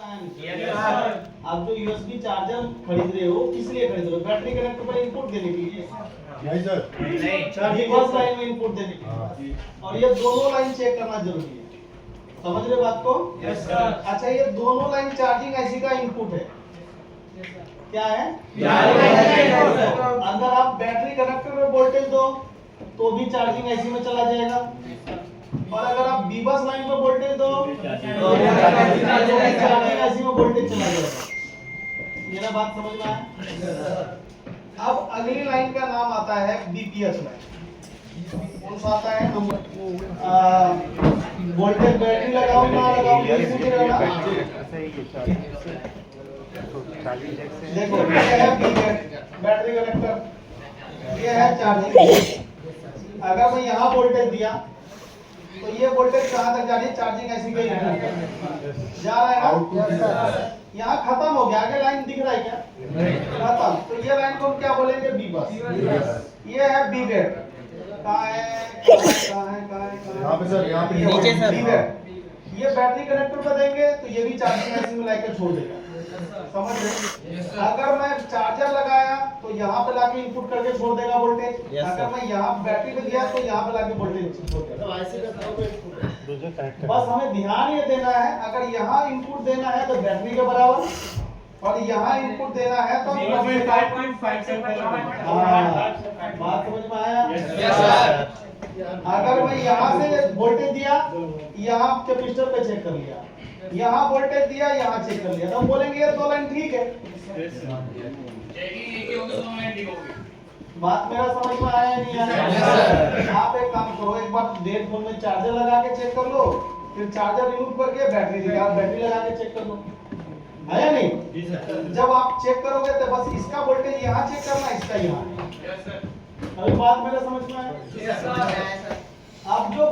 आप जो USB charger खरीद रहे हो किस लिए खरीद रहे हो? बैटरी कनेक्टर पर इनपुट देने के लिए? नहीं सर, चार्जिंग बस लाइन में इनपुट देने के लिए। और ये दोनों लाइन चेक करना जरूरी है। समझ रहे बात को? Yes sir. अच्छा, ये दोनों लाइन चार्जिंग ऐसी का इनपुट है। क्या है? अगर आप बैटरी कनेक्टर में वोल्टेज दो तो भी चार्जिंग ऐसी में चला जाएगा, और अगर आप बीबस लाइन पर वोल्टेज दो तो चार्जिंग ऐसी में वोल्टेज चला जाएगा। मेरा बात समझ में आया? अब अगली लाइन का नाम आता है बीपीएच लाइन। कौन सा आता है? वोल्टेज बैटरी लगाओ ना लगाओ ये पूछेगा। देखो, ये है बैटरी कनेक्टर, ये है चार्जिंग। अगर मैं यहाँ वोल्टेज दिया तो ये वोल्टेज कहाँ तक जा रही है? चार्जिंग ऐसी गई जा रहा है ना? यहाँ खत्म हो गया, आगे लाइन दिख रहा है क्या? खत्म। तो ये लाइन को हम क्या बोलेंगे? बी बस। ये है बी बेड। कहाँ है? यहाँ पे सर, यहाँ पे नीचे सर। ये बैटरी कनेक्टर पर देंगे तो ये भी चार्जिंग ऐसी में लाकर छोड़ देगा। समझ रहे? अगर मैं चार्जर लगाया तो यहाँ पे लाके इनपुट करके छोड़ देगा वोल्टेज। अगर मैं यहाँ बैटरी पे दिया तो यहाँ पे लाके वोल्टेज छोड़ देगा। बस हमें ध्यान ये देना है, अगर यहाँ इनपुट देना है तो बैटरी के बराबर, और यहाँ इनपुट देना है तो बात समझ में आया? अगर मैं यहाँ से वोल्टेज दिया, यहाँ कैपेसिटर पे चेक कर लिया, यहाँ वोल्टेज दिया, यहाँ चेक कर लिया, तो हम बोलेंगे ये दो लाइन ठीक है। बात मेरा समझ में आया नहीं आया? आप एक काम करो, एक बार डेढ़ फोन में चार्जर लगा के चेक कर लो, फिर चार्जर रिमूव करके बैटरी लगा के चेक कर लो, है या नहीं? जब आप चेक करोगे तो बस इसका वोल्टेज यहाँ चेक करना, इसका यहाँ। अभी बात मेरे समझ में आया? अब जो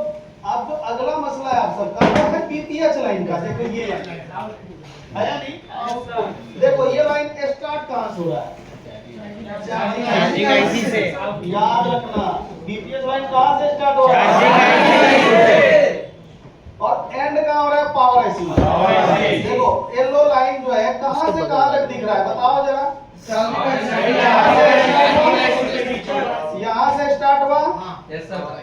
अगला मसला है आप सबका, वो है पीपीएच लाइन का। देखो ये है या नहीं? देखो ये लाइन स्टार्ट कहाँ से हो रहा है? चार्जिंग आईसी से। याद रखना, पीपीएच लाइन कहाँ से स्टार्ट हो रहा है? और एंड कहाँ हो रहा है? पावर आईसी में। देखो येलो लाइन जो है कहाँ से कहाँ तक दिख रहा है? बताओ जरा। यहाँ से स्टार्ट हुआ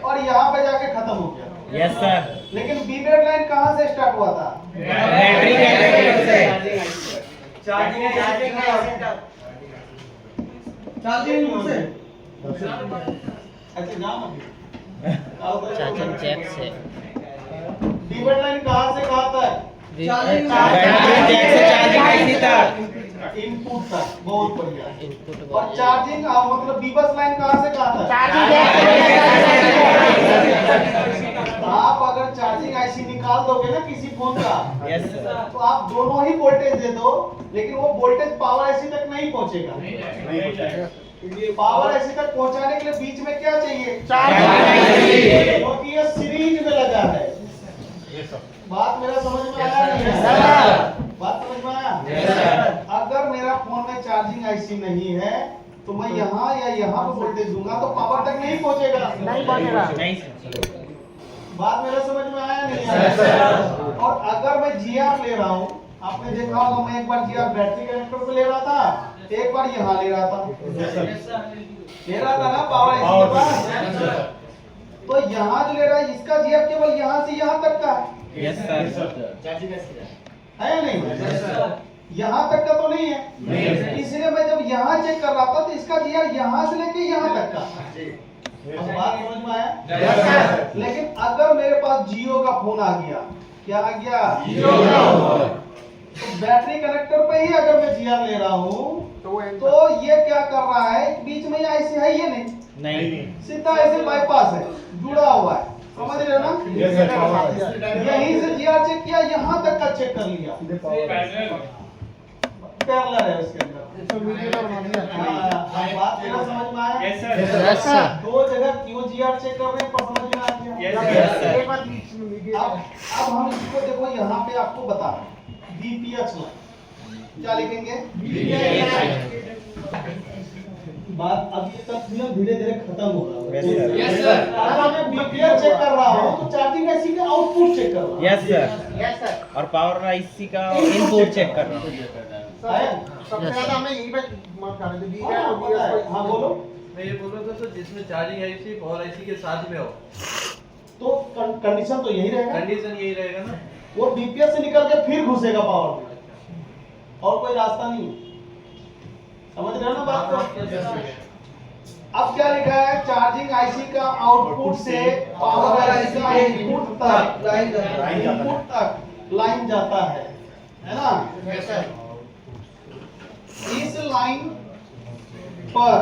और यहाँ पे जाके खत्म हो गया। Yes sir. लेकिन बी बेड लाइन कहाँ से स्टार्ट हुआ था? बैटरी कनेक्टर से। चार्जिंग से। अच्छा नाम चार्जिंग जैक से। बी बेड लाइन कहाँ से कहाँ तक? बैटरी जैक से चार्जिंग आईसी तक। इनपुट तक। बहुत बढ़िया। इनपुट और चार्जिंग मतलब बीबस लाइन कहाँ से कहाँ तक? आप अगर चार्जिंग आईसी निकाल दोगे ना किसी फोन का, यस सर, तो आप दोनों ही वोल्टेज दे दो, लेकिन वो वोल्टेज पावर आईसी तक नहीं पहुंचेगा। पावर आईसी तक पहुंचाने के लिए बीच में क्या चाहिए? चार्जिंग, क्योंकि ये सीरीज में लगा है। बात मेरा समझ में आया नहीं? बात समझ में आया? अगर मेरा फोन में चार्जिंग आईसी नहीं है तो मैं यहाँ या यहाँ पे वोल्टेज दूंगा तो पावर तक नहीं पहुंचेगा। नहीं सर। बात मेरा समझ में आया नहीं आया? और अगर मैं जीआर ले रहा हूँ, आपने देखा होगा मैं एक बार जीआर बैटरी कनेक्टर पे ले रहा था, एक बार यहाँ ले रहा था ना पावर आईसी के पास। तो यहाँ जो ले रहा है इसका जीआर केवल यहाँ से यहाँ तक का है। Yes sir. है या नहीं? यहाँ तक का तो नहीं है। इसलिए मैं जब यहाँ चेक कर रहा था तो इसका जीआर यहाँ से लेके यहाँ तक का। अब बात समझ में आया? लेकिन अगर मेरे पास जियो का फोन आ गया, क्या आ गया? जियो का। तो बैटरी कनेक्टर पे ही अगर मैं जीआर ले रहा हूँ तो ये क्या कर रहा है? बीच में ऐसे है ये नहीं, सीधा ऐसे बाईपास है, जुड़ा हुआ है। समझ रहे हो ना? यहीं से जीआर चेक किया, यहाँ तक का चेक कर लिया, पैरेलल है उसके अंदर। बात मेरा समझ में आया? Yes sir. दो जगह क्यों जीआर चेक कर रहे हैं, पर समझ में आ गया? अब हम इसको देखो, यहाँ पे आपको बता रहे हैं बीपीएच लाइन क्या लिखेंगे? बात अब ये तत्व धीरे धीरे खत्म हो रहा है। Yes, sir. अगर मैं बीपीएल चेक कर रहा हूँ तो चार्जिंग आईसी का आउटपुट चेक कर रहा हूँ। यस सर और पावर आईसी का इनपुट चेक कर रहा हूँ। सबसे ज्यादा हमें यही पे मार्क करने थे, हाँ, पता है। हाँ बोलो। मैं ये बोल रहा था सर, जिसमें चार्जिंग आईसी पावर आईसी के साथ में हो, तो कंडीशन तो यही रहेगा, कंडीशन यही रहेगा ना। वो बीपीएल से निकल के फिर घुसेगा पावर में, और कोई रास्ता नहीं। समझ रहे हो ना बात को? अब क्या लिखा है, चार्जिंग आईसी का आउटपुट से पावर आईसी का इनपुट तक लाइन जाता है ना? इस लाइन पर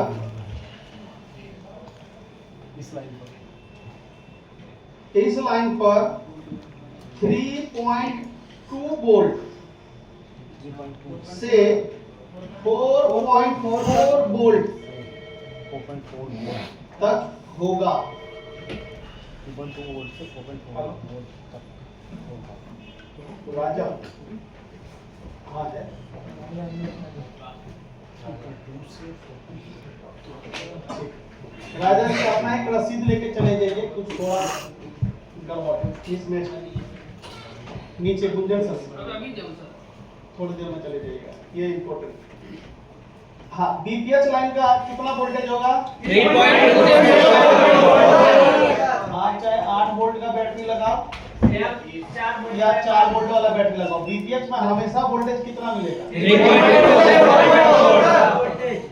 इस लाइन पर 3.2 वोल्ट से 4.4 वोल्ट तक होगा। राजा हाँ है। राजा जी अपना एक रसीद लेके चले जाइए, कुछ थोड़ा गड़बड़ इसमें नीचे गुंजन सर थोड़ी देर में चले जाइएगा, ये इम्पोर्टेंट। हाँ, बीपीएच लाइन का कितना वोल्टेज होगा? 3.2 हाँ, चाहे 8 वोल्ट का बैटरी लगाओ या 4 वोल्ट वाला बैटरी लगाओ, बीपीएच में हमेशा वोल्टेज कितना मिलेगा? 3.2।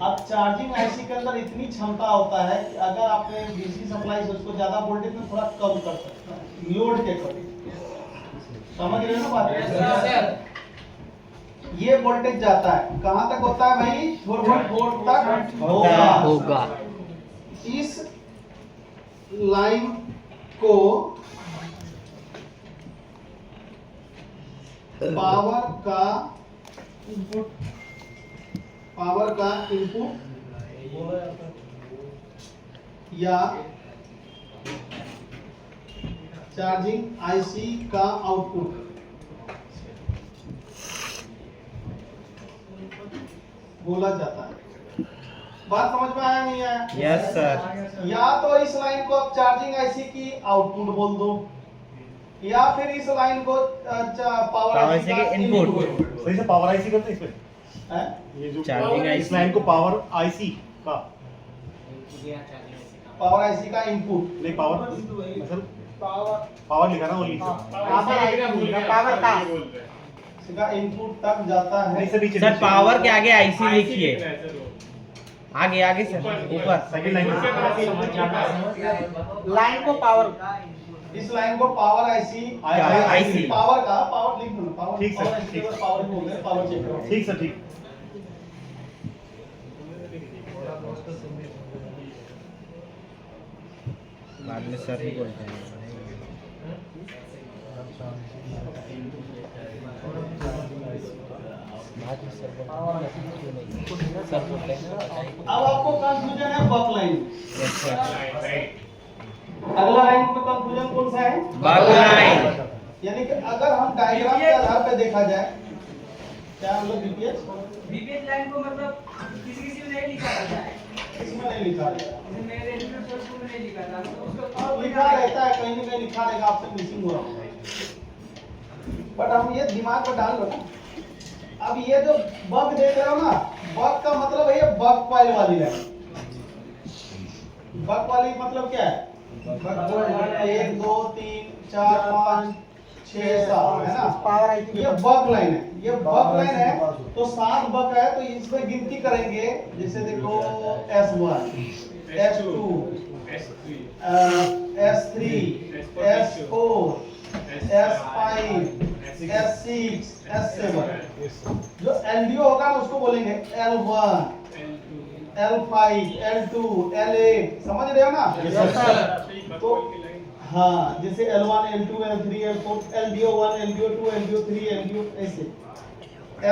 अब चार्जिंग आईसी के अंदर इतनी क्षमता होता है कि अगर आपने डीसी सप्लाई से उसको ज्यादा वोल्टेज में थोड़ा कम कर सकते हैं, लोड के अकॉर्डिंग। समझ रहे हो ना बात? ये वोल्टेज जाता है कहां तक होता है भाई? 4.4 तक होगा। इस लाइन को पावर का इनपुट या चार्जिंग आईसी का आउटपुट बोला जाता है। बात समझ में आया नहीं आया? Yes sir. या तो इस लाइन को आप चार्जिंग आईसी की आउटपुट बोल दो, या फिर इस लाइन को पावर आईसी का इनपुट। सही से पावर आईसी करते हैं इसमें, हैं? ये जो चार्जिंग इस आईसी लाइन को पावर आईसी का, पावर आईसी का इनपुट नहीं पावर मतलब पावर लिखा ना, वो लिखा पावर का इसका इनपुट तक जाता है। नहीं सर, नीचे सर पावर के आगे आईसी लिखिए, आगे सर ऊपर सेकंड लाइन लाइन को पावर, इस लाइन को पावर आईसी आईसी पावर का पावर लिख दो, पावर ठीक सर, पावर आईसी ठीक। का पावर बोल दे, पावर चेक करो। ठीक सर, ठीक। बाद में सर ही बोलते हैं। अब आपको कंफ्यूजन है बक लाइन। Yes sir. अगला लाइन में कंफ्यूजन कौन सा है? बक लाइन। यानी कि अगर हम डायग्राम के आधार पर देखा जाए, क्या हम लोग बीपीएच लाइन को मतलब किसी में नहीं लिखा रहता है, इसमें नहीं लिखा है, मेरे एलिमेंट सोर्स में नहीं लिखा था, तो उसको और लिखा रहता है कहीं ना कहीं लिखा रहेगा, आपसे मिसिंग हो रहा है। बट हम ये दिमाग में डाल लो ना, अब ये जो बग देख रहे हो ना, बग का मतलब है ये बग कॉइल वाली लाइन। बग वाली मतलब क्या है? 1 2 3 4 5 6 7 है ना, पावर आईसी ये बग लाइन है। ये बग लाइन है तो 7 बग है, तो इसमें गिनती करेंगे। जैसे देखो S1 S2 S3 S4 S5 S6 S7। जो LDO होगा ना उसको बोलेंगे L1 L5 L2 L8। समझ रहे हो ना? तो हाँ, जैसे L1 L2 L3 L4 LDO1 LDO2 LDO3 LDO ऐसे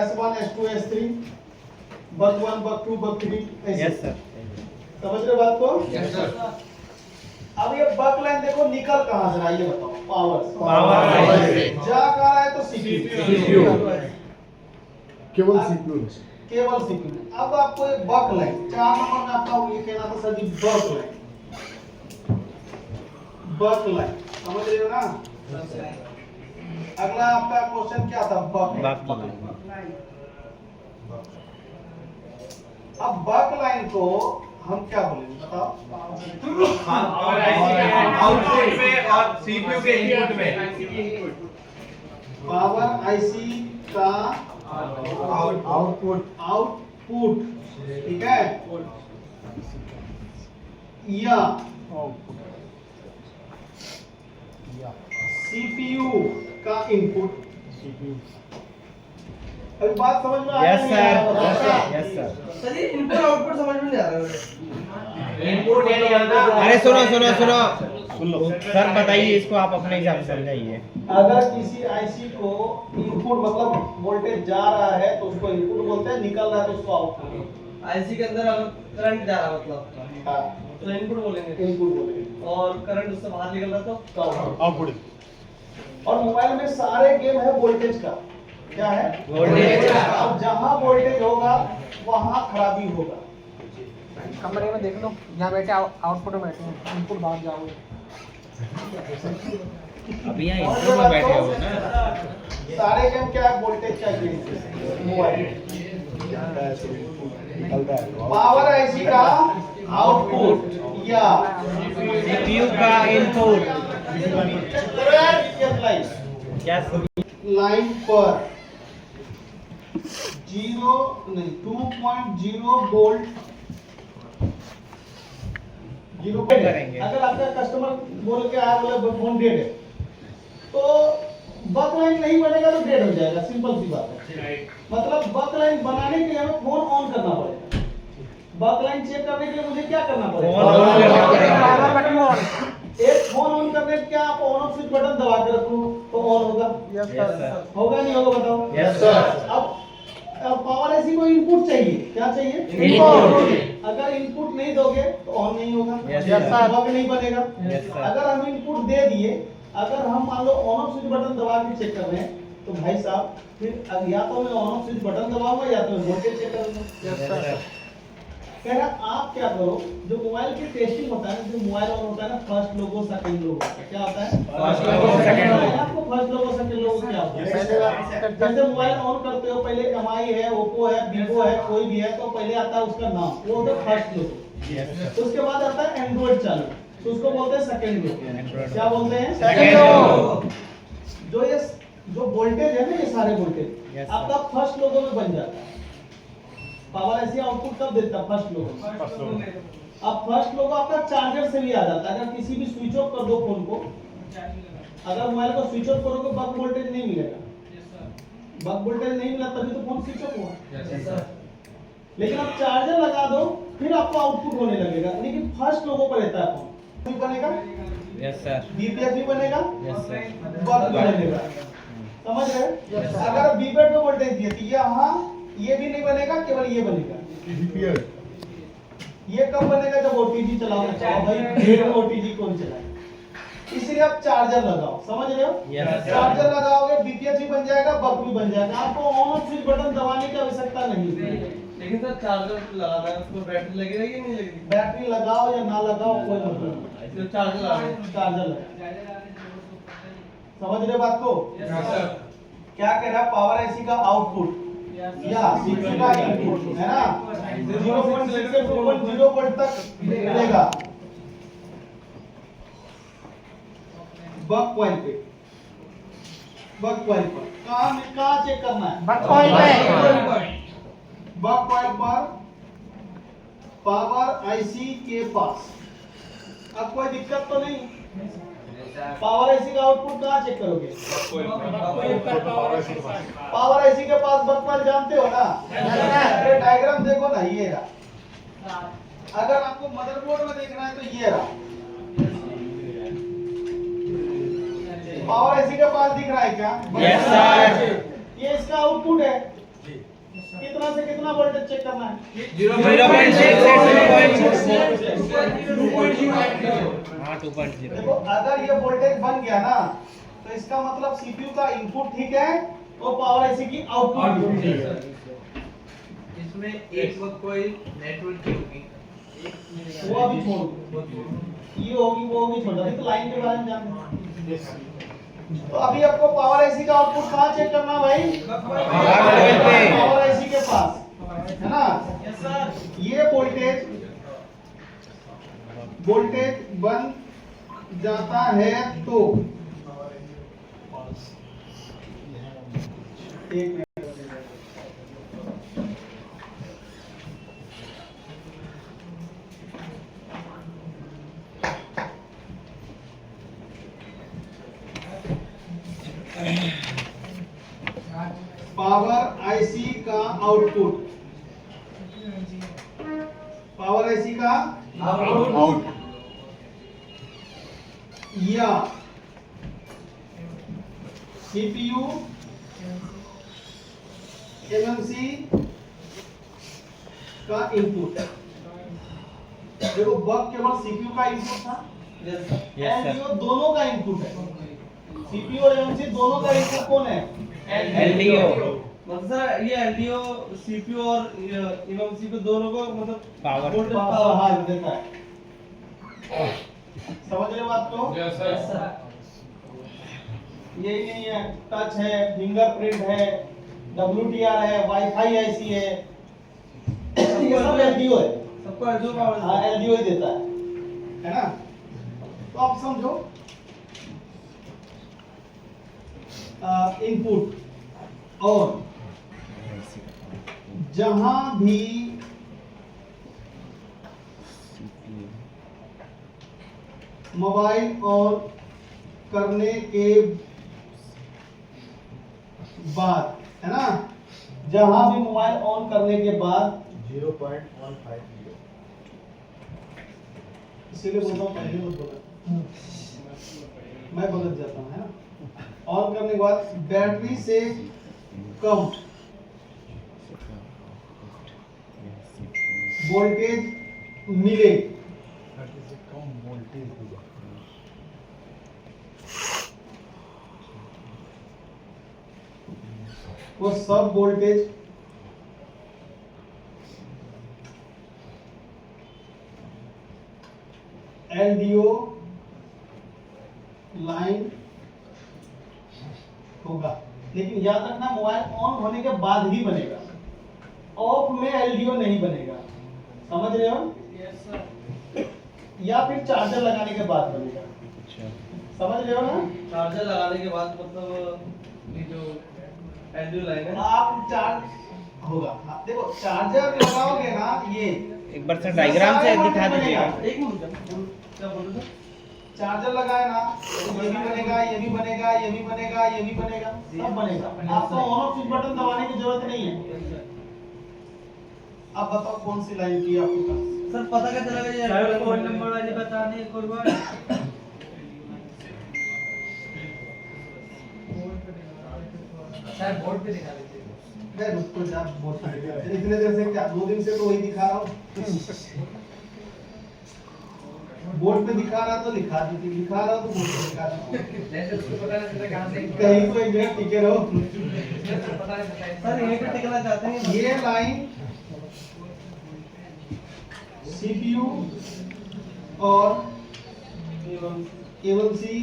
S1 S2 S3 bug 1 bug 2 bug 3 ऐसे। Yes sir. समझ रहे हो बात को? Yes sir. अब ये बग लाइन देखो निकल कहां से रहा है ये बताओ? पावर से। जा कहां रहा है? तो सीपीयू। केवल सीपीयू केवल सीपीयू। अब आपको एक बक लाइन 4 नंबर में आपका ये कहना था सर जी बक लाइन, बक लाइन समझ रहे हो ना। अगला आपका क्वेश्चन क्या था, बक अब बक लाइन को हम क्या बोलेंगे बताओ। और आईसी के आउटपुट में और सीपीयू के इनपुट में पावर आईसी का आउटपुट आउटपुट ठीक है, या सीपीयू का इनपुट। अभी बात समझ में आ यस रही सर, है? Yes sir. सर ये इनपुट आउटपुट समझ में नहीं आ रहा है। इनपुट ये नहीं आता। अरे सुनो सुनो सुनो सुन लो सर, बताइए इसको आप अपने हिसाब से समझाइए। अगर किसी आईसी को इनपुट मतलब वोल्टेज जा रहा है तो उसको इनपुट बोलते हैं, निकल रहा है तो उसको आउटपुट। आईसी के अंदर करंट जा रहा मतलब हाँ, तो इनपुट बोलेंगे, इनपुट बोलेंगे और करंट उससे बाहर निकल रहा तो आउटपुट। आउटपुट और मोबाइल में सारे गेम है वोल्टेज का, क्या है वोल्टेज का। अब जहाँ वोल्टेज होगा वहाँ खराबी होगा। कमरे में देख लो, यहाँ बैठे आउटपुट में बैठे हैं, इनपुट बाहर जाओगे। अभी यहाँ इंटर में बैठे हो ना। सारे गेम क्या है वोल्टेज का गेम मोबाइल। पावर आईसी का आउटपुट या सीपीयू का इनपुट क्या लाइन पर 2.0 वोल्ट 0 करेंगे। अगर आपका कस्टमर बोल के आया बोले फोन डेड है तो बक लाइन नहीं बनेगा तो डेड हो जाएगा, सिंपल सी बात है। मतलब बक लाइन बनाने के लिए हमें फोन ऑन करना पड़ेगा। बक लाइन चेक करने के लिए मुझे क्या करना फोन पड़ेगा, ऑन करना पड़ेगा। एक फोन ऑन करने के क्या आप ऑन ऑफ स्विच बटन दबा के रखो तो ऑन होगा, यस सर, होगा नहीं होगा बताओ। Yes sir. अब पावर ऐसी को इनपुट चाहिए, क्या चाहिए इनपुट। अगर इनपुट नहीं दोगे तो ऑन नहीं होगा, Yes, sir. बग नहीं बनेगा। Yes, sir. अगर हम इनपुट दे दिए, अगर हम मान लो ऑन ऑफ स्विच बटन दबा के चेक कर रहे हैं तो भाई साहब फिर या तो मैं ऑन ऑफ स्विच बटन दबाऊंगा या तो वोल्टेज चेक करूंगा। Yes sir. कह रहा आप क्या करो, जो मोबाइल की टेस्टिंग होता है, जो मोबाइल ऑन होता है ना, फर्स्ट लोगो सेकंड लोगो क्या होता है, First logo, second logo। आपको फर्स्ट लोगो सेकंड लोगो क्या होता है। जैसे मोबाइल ऑन करते हो पहले एमआई है, ओप्पो है, वीवो है, कोई भी है तो पहले आता है उसका नाम, वो होता है फर्स्ट लोगो। तो उसके बाद आता है एंड्रॉइड चालू तो उसको बोलते हैं सेकंड लोगो। क्या बोलते हैं, सेकंड लोगो। जो वोल्टेज है ना, ये सारे Yes, वोल्टेज sir. आपका फर्स्ट लोगो में बन जाता है। पावर ऐसी आउटपुट कब देता है, फर्स्ट लोगो। अब फर्स्ट लोगो आपका चार्जर से भी आ जाता है। अगर किसी भी स्विच ऑफ कर दो फोन को, अगर मोबाइल को स्विच ऑफ करोगे बक वोल्टेज नहीं मिलेगा, बक वोल्टेज नहीं मिला तभी तो फोन स्विच ऑफ हुआ। लेकिन आप चार्जर लगा दो फिर आपको आउटपुट होने लगेगा, लेकिन फर्स्ट लोगो पर रहता है फोन भी बनेगा, यस सर, बीपीएस भी बनेगा, यस सर। बक भी बनेगा। समझ रहे हो? अगर बीपीएस पे वोल्टेज दिए तो यहाँ ये भी नहीं बनेगा, केवल ये बनेगा। ये कब बनेगा, जब ओटीजी चलाओगे। भाई ढेर ओटीजी कौन चलाए, इसलिए आप चार्जर लगाओ। समझ रहे हो? Yes, sir. चार्जर लगाओगे बीपीएस भी बन जाएगा, बक भी बन जाएगा। आपको ऑन ऑफ स्विच बटन दबाने की आवश्यकता नहीं है। लेकिन सर चार्जर लगाना है, उसको बैटरी लगेगी कि नहीं लगेगी? बैटरी लगाओ या ना लगाओ कोई मतलब नहीं, जो चार्जर लगाना है। चार्जर लगाओ। समझ रहे बात को? क्या कह रहा है, पावर आईसी का आउटपुट या सीपीयू का इनपुट है ना, 0.6 से 2.0 वोल्ट तक मिलेगा बक पॉइंट पे। बक पॉइंट पर कहाँ चेक करना है, बक पॉइंट पे। बक पॉइंट पर पावर आईसी के पास। अब कोई दिक्कत तो नहीं, पावर आईसी का आउटपुट कहाँ चेक करोगे, पावर आईसी के पास बक पॉइंट जानते हो ना, ये डायग्राम देखो ना, ये रहा। अगर आपको मदरबोर्ड में देखना है तो ये रहा, पावर आईसी के पास दिख रहा है क्या, यस सर। ये इसका आउटपुट है। कितना से कितना वोल्टेज चेक करना है, 0.6 से 2.0। हाँ 2.0। देखो अगर ये वोल्टेज बन गया ना तो इसका मतलब सीपीयू का इनपुट ठीक है और पावर आईसी की आउटपुट ठीक है। उसमें एक कोई नेटवर्क की होगी, वो अभी छोड़ दो। ये होगी वो होगी छोड़ दो। अभी तो लाइन के बारे में जानना है। तो अभी आपको पावर आईसी का आउटपुट कहाँ चेक करना है भाई? पावर आईसी के पास, है ना? Yes sir. ये वोल्टेज बन जाता है तो एक मिनट पावर आईसी का आउटपुट, पावर आईसी का आउट या सीपीयू एमएमसी का इनपुट। देखो बग केवल सीपीयू का इनपुट था, एलडीओ दोनों का इनपुट है। सीपीयू और एमएमसी दोनों का इनपुट कौन है? एलडीओ। मतलब सर ये एलडीओ सीपीयू और एमएमसी को दोनों को मतलब पावर पावर हाँ देता है। समझ रहे बात को? Yes sir. यही नहीं है, टच है, फिंगरप्रिंट है, WTR है, वाईफाई आईसी है, ये सब एलडीओ है। सबको एलडीओ पावर हाँ एलडीओ ही देता है ना? तो आप समझो इनपुट और जहां भी मोबाइल ऑन करने के बाद, है ना, जहां भी मोबाइल ऑन करने के बाद 0.150 इसीलिए बोलता हूँ पहले मत बोला, मैं बदल जाता हूँ, है ना। ऑन करने के बाद बैटरी से कम वोल्टेज मिले वो सब वोल्टेज एलडीओ लाइन होगा। लेकिन याद रखना मोबाइल ऑन होने के बाद ही बनेगा, ऑफ में एलडीओ नहीं बनेगा। समझ रहे हो? Yes sir. या फिर चार्जर लगाने के बाद बनेगा। समझ रहे हो ना? चार्जर लगाने के बाद मतलब ये जो एलडीओ लाइन है आप चार्ज होगा। हाँ, देखो चार्जर लगाओगे ना, ये एक बार सर डायग्राम से दिखा दीजिएगा। एक मिनट क्या बोल रहे थे चार्जर लगाए ना, तो ये भी बनेगा, ये भी बनेगा, ये भी बनेगा, ये भी बनेगा, सब बनेगा। आपको ऑन ऑफ स्विच बटन दबाने की जरूरत नहीं है। अब बताओ कौन सी लाइन की आपके पास? सर पता क्या चला ये फोन नंबर वाले बताने एक और बार। सर बोर्ड पे दिखा दीजिए। मैं रुको जा, बहुत इतने देर से क्या 2 दिन से तो वही दिखा रहा हूँ। बोर्ड पे दिखा रहा तो लिखा दीजिए, दिखा रहा तो बोर्ड पे दिखा दीजिए। जैसे उसको पता नहीं चला कहां से कहीं तो एक जगह टिके रहो। पता नहीं चला। सर यहीं पे टिकना चाहते हैं ये लाइन सीपीयू और एमएमसी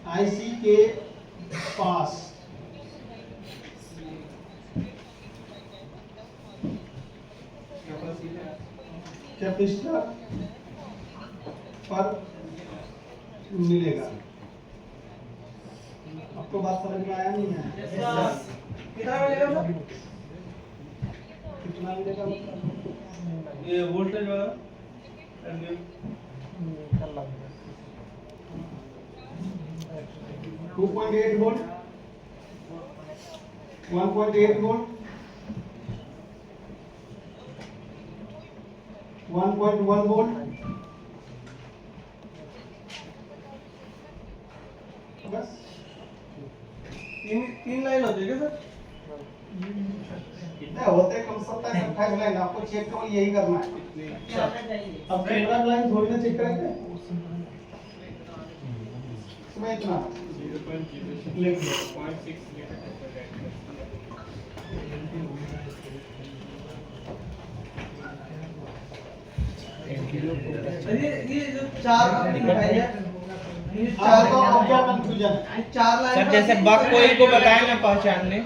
आईसी के पास कैपेसिटर पर मिलेगा। आपको बात समझ में आया नहीं है? कितना मिलेगा सर कितना मिलेगा? ये वोल्टेज वाला एलडीओ 2.8 वोल्ट, 1.8 वोल्ट, 1.1 वोल्ट, बस तीन लाइन हो जाएगा सर कितने होते हैं? कम 27-28 लाइन। आपको चेक केवल यही करना है। अब कैमरा लाइन थोड़ी ना चेक करेंगे। इसमें इतना लिख लो। ये जो चार आपने दिखाई है, ये चार तो अब क्या कंफ्यूजन है? चार लाइन सर जैसे बग कोयल को बताया ना पहचानने,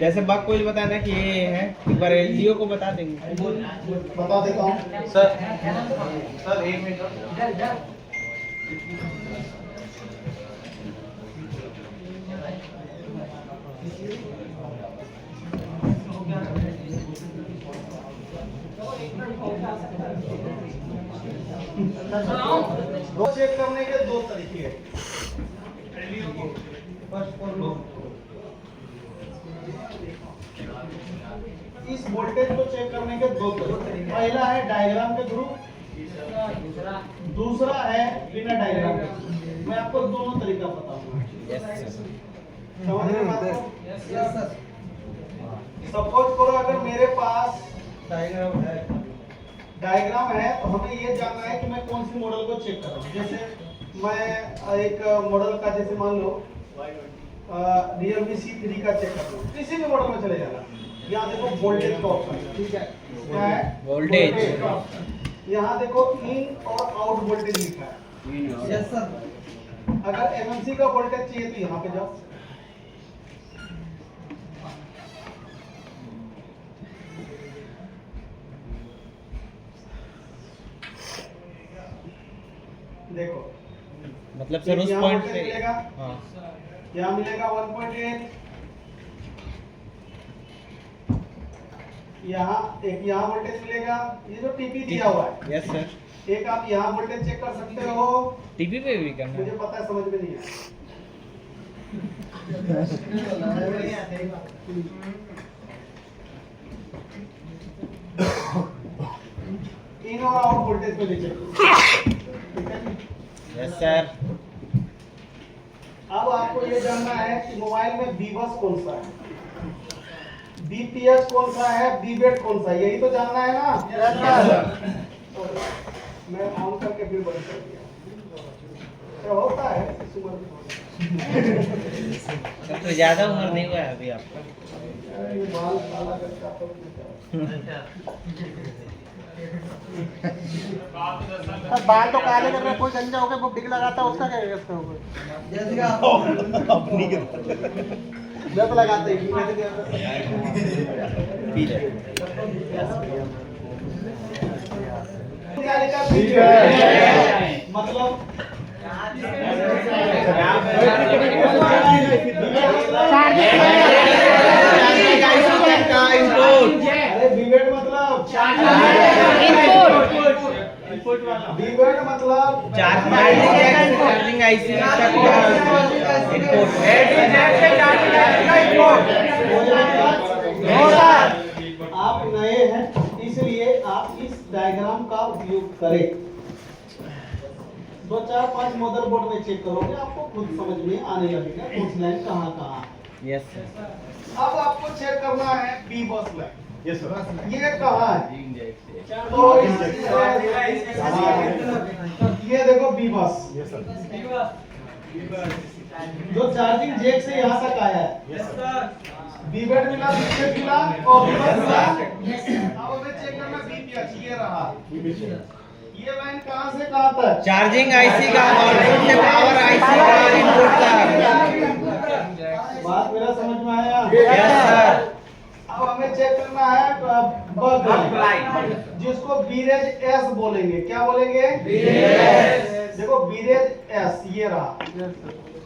जैसे बग कोयल बताया ना कि ये है, एक बार एलडीओ को बता देंगे। बता देता हूँ सर एक मिनट दो चेक करने के दो तरीके हैं। इस वोल्टेज को चेक करने के दो तरीके, पहला है डायग्राम के थ्रू, दूसरा है बिना डायग्राम के। मैं आपको दोनों तरीका बताऊंगा। समझ में बात को? सपोज करो अगर मेरे पास डायग्राम है तो हमें ये जानना है कि मैं कौन सी मॉडल को चेक कर रहा हूँ। जैसे मैं एक मॉडल का, जैसे मान लो Realme C3 का चेक कर रहा हूँ, किसी भी मॉडल में चले जाना। यहाँ देखो वोल्टेज का ऑप्शन, ठीक है, क्या है वोल्टेज। यहाँ देखो इन और आउट वोल्टेज लिखा है। Yes sir. अगर MMC का वोल्टेज चाहिए तो यहाँ पे जाओ, देखो मतलब सर उस यहाँ पॉइंट voltage पे मिलेगा, हाँ यहाँ मिलेगा 1.8, यहाँ एक यहाँ वोल्टेज मिलेगा, ये जो टीपी दिया हुआ है। Yes sir. एक आप यहाँ वोल्टेज चेक कर सकते हो, टीपी पे भी करना मुझे है। पता है, समझ में नहीं है। इन और आउट वोल्टेज पे भी चेक करो, ठीक है जी? Yes sir. अब आपको ये जानना है कि मोबाइल में बीबस कौन सा है, बीपीएस कौन सा है, बीबेट कौन सा है, यही तो जानना है ना। मैं ऑन करके फिर बंद कर दिया। क्या होता है इस उम्र में? सर तो ज्यादा उम्र नहीं हुआ है अभी आपका। ये बाल काला करके आप लोग बाल तो काले कर रहे हैं, कोई गंजा होकर वो डिग लगाता है, उसका क्या है इसके ऊपर? जैसे कि आप अपनी के मैं तो लगाता ही नहीं, मैं तो पी ले। क्या लिखा है? मतलब अरे बीबेट मतलब बीबेट मतलब चार्जिंग आईसी आप नए हैं इसलिए आप इस डायग्राम का उपयोग करें। 2 4 5 मदरबोर्ड में चेक करोगे, आपको खुद समझ में आने लगेगा कौन सी लाइन कहाँ कहाँ है। Yes sir. अब आपको चेक करना है बी बस लाइन, यस सर। ये कहाँ है? तो ये देखो बी बस, यस सर। जो चार्जिंग जैक से यहाँ तक आया है, यस सर। बीबेट मिला, बीबेट मिला और बीबेट मिला। अब हमें चेक करना बीपीएच, ये रहा। ये लाइन कहाँ से कहाँ तक? चार्जिंग आईसी का आउटपुट से पावर आईसी का इनपुट तक। बात मेरा समझ में आया? Yes sir. अब हमें चेक करना है बग लाइन, जिसको बीरेज एस बोलेंगे। क्या बोलेंगे? देखो बीरेज एस ये रहा,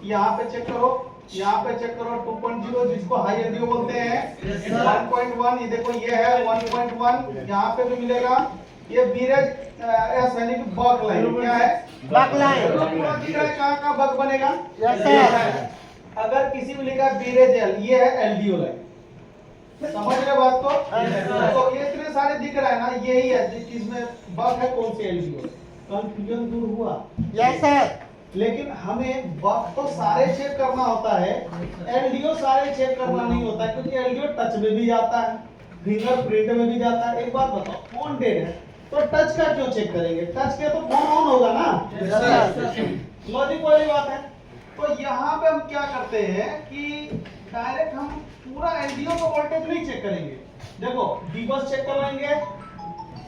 यहाँ पे चेक करो, यहाँ पे चेक करो 2.0 जिसको हाई एलडीओ बोलते हैं। 1.1 ये देखो ये है 1.1, यहाँ पे भी मिलेगा। ये बीरेज एस यानी कि बग लाइन। क्या है? Bug line. पूरा दिख रहा है कहाँ कहाँ बग बनेगा? Yes sir. अगर किसी में लिखा बीरेज एल, ये है एलडीओ लाइन। समझ रहे बात को? तो ये इतने सारे दिख रहा है ना, यही है जिसमें बग है, कौन सी एलडीओ। कंफ्यूजन दूर हुआ? Yes sir. लेकिन हमें बग तो सारे चेक करना होता है, एलडीओ सारे चेक करना नहीं होता है, क्योंकि एलडीओ टच में भी जाता है, फिंगरप्रिंट में भी जाता है। एक बात बताओ, फोन डेड है तो टच का क्यों चेक करेंगे? टच के तो फोन ऑन होगा ना, लॉजिक वाली बात है। तो यहाँ पे हम क्या करते हैं कि डायरेक्ट हम पूरा एलडीओ का वोल्टेज नहीं चेक करेंगे। देखो बीबस चेक कर लेंगे,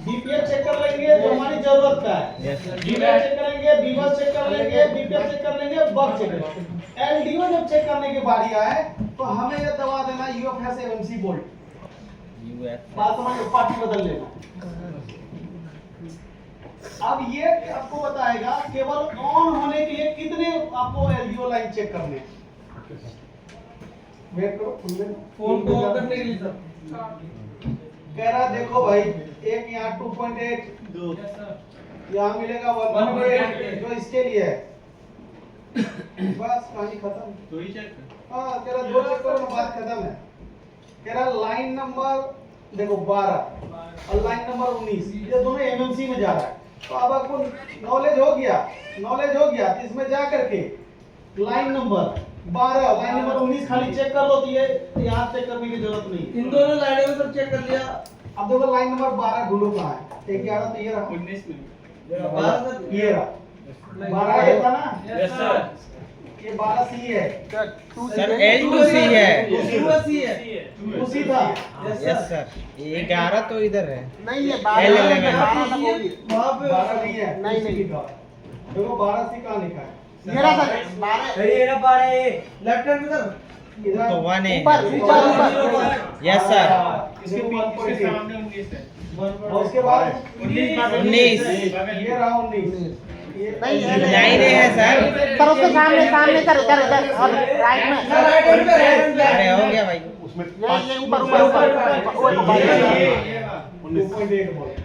बीपीएच चेक कर लेंगे जो हमारी जरूरत का है, Yes, sir. बीपीएच चेक करेंगे, बीबस चेक कर लेंगे, बीपीएच चेक कर लेंगे, बग चेक कर लेंगे। एलडीओ जब चेक करने की बारी आए तो हमें ये दवा देना यूएफएस एमएमसी बोल्ट, बात समझ लो, पार्टी बदल लेना। अब ये आपको बताएगा केवल ऑन होने के लिए कितने आपको एलडीओ लाइन चेक करने हैं। वेट करो, फोन को ऑन करने के लिए सर। कह रहा देखो भाई, एक यहाँ 2.8, दो यहाँ मिलेगा 1.8 जो इसके लिए है। बस कहानी खत्म। तो ही चेक हाँ, कह रहा 2 चेक करो ना, बात खत्म है। कह रहा लाइन नंबर देखो 12 और लाइन नंबर 19, ये दोनों एमएमसी में जा रहा है। तो अब आपको नॉलेज हो गया तो इसमें जा करके लाइन नंबर 12 लाइन नंबर 19 खाली चेक कर लो, तो ये यहाँ चेक करने की जरूरत नहीं। इन दोनों लाइनों में सब चेक कर लिया। अब देखो लाइन नंबर 12 ढूंढो कहाँ है। 11 तो ये रहा, 19 में ये रहा 12 ये था ना, यस सर। ये 12 सी है, सर L2C है। यूएससी है। उसी था। यस सर, 11 तो इधर है। नहीं ये L11 12 तक होगी। वहाँ पे 12 नहीं है, नहीं, नहीं। देखो 12 सी कहाँ लिखा है? ये रहा सर 12 ये ना पा रहे लेफ्ट हैंड में सर। इधर तो 1 है। ऊपर। Yes sir. इसके पीछे इसके सामने 19 है और उसके बाद 19 ये रहा 19। नहीं, ये 9 है सर। सर उसके सामने कर इधर और राइट में। सर राइट हैंड पे, राइट हैंड पे। अरे हो गया भाई। उसमें ये ऊपर 2.8 वोल्ट।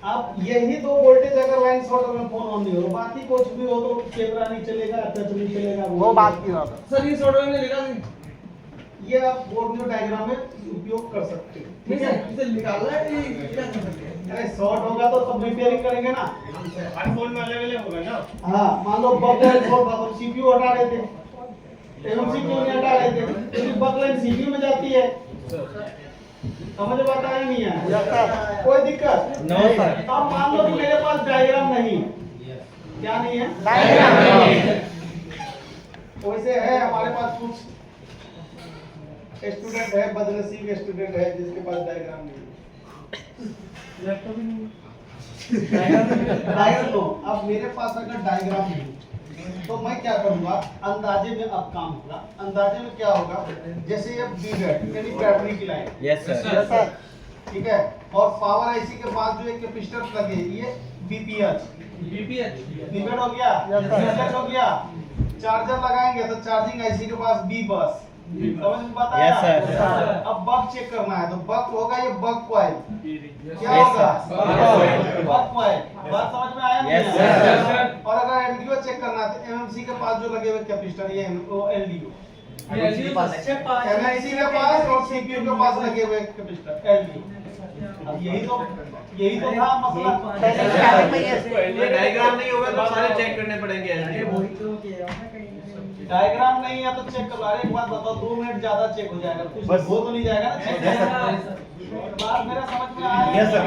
अब यही दो वोल्टेज अगर लाइन शॉर्ट में फोन ऑन नहीं हो, बाकी कुछ भी हो तो कैमरा नहीं चलेगा, टच नहीं चलेगा, वो बात की बात है। सर ये सोडो में लिखा नहीं। ये आप बोर्ड में डायग्राम में उपयोग कर सकते हैं। नहीं सर, इसे निकालना है कि क्या कर सकते हैं? अरे शॉर्ट होगा तो तब रिपेयरिंग करेंगे ना। हर फोन में अलग-अलग होगा ना। हाँ, मान लो बग शॉर्ट था तो सीपीयू हटा देते, एमएमसी क्यों नहीं हटा देते, क्योंकि बग लाइन सीपीयू में जाती है। समझ में आता है नहीं है? कोई दिक्कत? No sir. अब मान लो कि मेरे पास डायग्राम नहीं, क्या नहीं है? वैसे है हमारे पास कुछ स्टूडेंट है, बदनसीब स्टूडेंट है जिसके पास डायग्राम नहीं है। डायग्राम लो। अब मेरे पास अगर डायग्राम नहीं तो मैं क्या करूंगा, अंदाजे में अब काम होगा। अंदाजे में क्या होगा, जैसे ये बीबेट यानी बैटरी की लाइन, यस सर। ठीक है, और पावर आईसी के पास जो एक कैपेसिटर लगे ये बीपीएच, बीपीएच बीबेट हो गया, बीपीएच हो गया। चार्जर लगाएंगे तो चार्जिंग आईसी के पास बी बस, समझ में बात आया? Yes sir. अब बग चेक करना है तो बग होगा ये बग कॉइल, क्या Yes, होगा? sir. बग कॉइल, बात समझ में आया? Yes, नहीं आया? sir. और अगर एलडीओ चेक करना है तो एमएमसी के पास जो लगे हुए कैपेसिटर ये एलडीओ, एमएमसी के पास और सीपीयू के पास लगे हुए कैपेसिटर एलडीओ। अब यही तो था मसला। डायग्राम नहीं होगा तो सारे चेक करने पड़ेंगे। डायग्राम नहीं है तो चेक कर लो। अरे एक बात बताओ, 2 मिनट ज्यादा चेक हो जाएगा, कुछ बस। हो तो नहीं जाएगा ना चेक? बात मेरा समझ में आया? Yes, sir.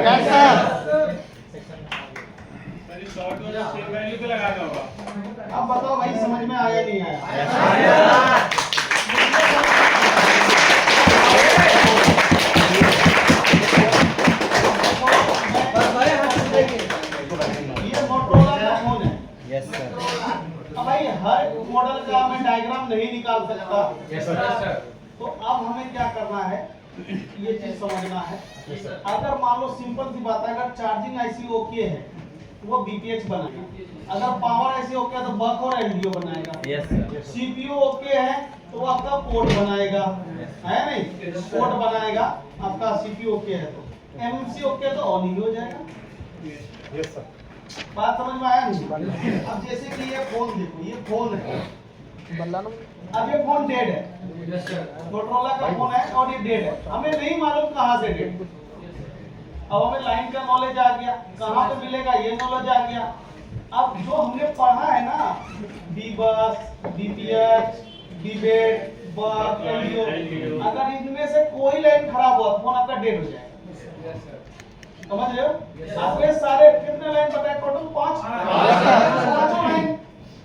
शॉर्ट वाला सेम वैल्यू पे लगाना होगा। अब बताओ भाई, समझ में आया नहीं आया? ये मोटरोला का फोन है। Yes sir. अब भाई हर मॉडल का मैं डायग्राम नहीं निकाल सकता, यस सर। तो अब हमें क्या करना है, ये चीज समझना है। अगर मान लो सिंपल सी बात है, अगर चार्जिंग आईसी ओके है वो बीपीएच बनाएगा, अगर पावर आईसी ओके है तो बक और एलडीओ बनाएगा, यस सर। सीपीयू ओके है तो वो आपका पोर्ट बनाएगा, है नहीं? पोर्ट बनाएगा आपका सीपीयू ओके है तो, एमएमसी ओके है तो ऑन ही हो जाएगा। Yes sir. बात समझ में आया नहीं? अब जैसे कि ये फोन देखो, ये फोन है, अब ये फोन डेड है, मोटरोला का फोन है और ये डेड है, हमें नहीं मालूम कहाँ से डेड। अब हमें लाइन का नॉलेज आ गया, कहाँ पे मिलेगा ये नॉलेज आ गया। अब जो हमने पढ़ा है ना, बी बस, बीपीएच, बीबेट, बग, एलडीओ, अगर इनमें से कोई लाइन खराब हुआ फोन आपका डेड हो जाएगा। समझ रहे हो? आपके सारे कितने लाइन बताए टोटल? 5 लाइन